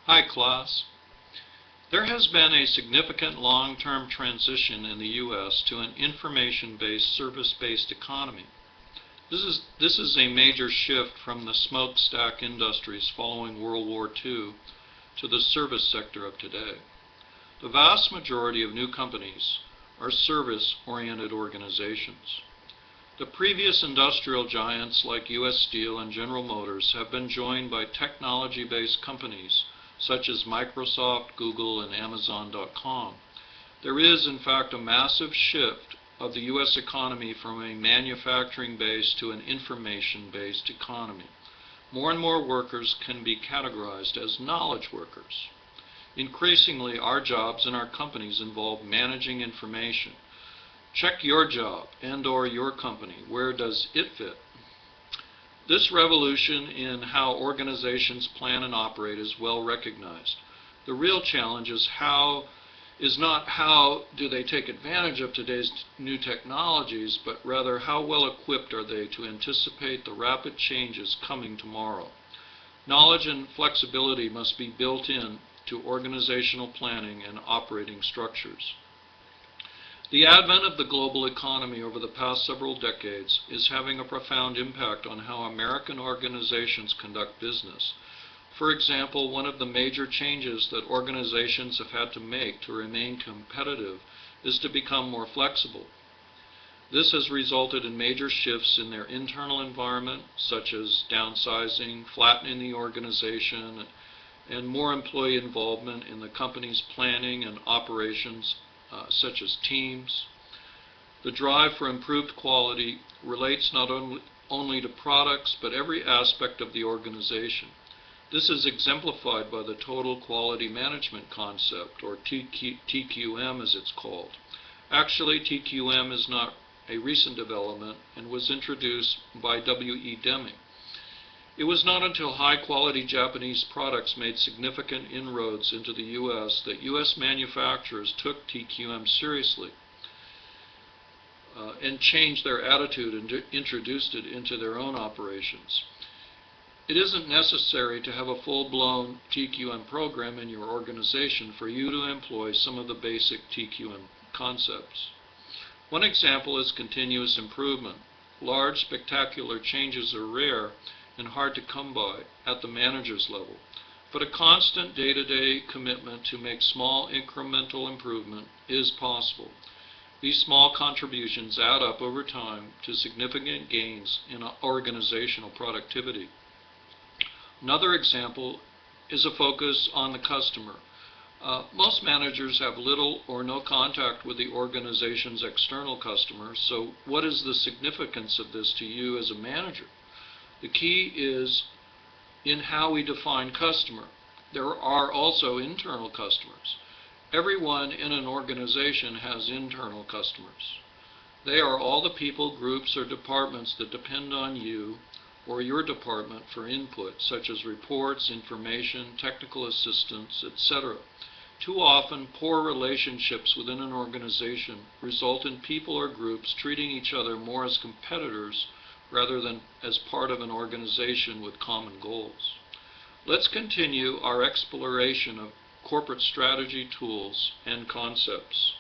Hi, class. There has been a significant long-term transition in the U.S. to an information-based, service-based economy. This is a major shift from the smokestack industries following World War II to the service sector of today. The vast majority of new companies are service-oriented organizations. The previous industrial giants like U.S. Steel and General Motors have been joined by technology-based companies such as Microsoft, Google, and Amazon.com. There is, in fact, a massive shift of the U.S. economy from a manufacturing-based to an information-based economy. More and more workers can be categorized as knowledge workers. Increasingly, our jobs in our companies involve managing information. Check your job and/or your company. Where does it fit? This revolution in how organizations plan and operate is well recognized. The real challenge is not how do they take advantage of today's new technologies, but rather how well equipped are they to anticipate the rapid changes coming tomorrow. Knowledge and flexibility must be built in to organizational planning and operating structures. The advent of the global economy over the past several decades is having a profound impact on how American organizations conduct business. For example, one of the major changes that organizations have had to make to remain competitive is to become more flexible. This has resulted in major shifts in their internal environment, such as downsizing, flattening the organization, and more employee involvement in the company's planning and operations, such as teams. The drive for improved quality relates not only to products, but every aspect of the organization. This is exemplified by the Total Quality Management concept, or TQM as it's called. Actually, TQM is not a recent development and was introduced by W.E. Deming. It was not until high-quality Japanese products made significant inroads into the U.S. that U.S. manufacturers took TQM seriously and changed their attitude and introduced it into their own operations. It isn't necessary to have a full-blown TQM program in your organization for you to employ some of the basic TQM concepts. One example is continuous improvement. Large, spectacular changes are rare and hard to come by at the manager's level, but a constant day-to-day commitment to make small incremental improvement is possible. These small contributions add up over time to significant gains in organizational productivity. Another example is a focus on the customer. Most managers have little or no contact with the organization's external customers, so what is the significance of this to you as a manager? The key is in how we define customer. There are also internal customers. Everyone in an organization has internal customers. They are all the people, groups, or departments that depend on you or your department for input, such as reports, information, technical assistance, etc. Too often, poor relationships within an organization result in people or groups treating each other more as competitors rather than as part of an organization with common goals. Let's continue our exploration of corporate strategy tools and concepts.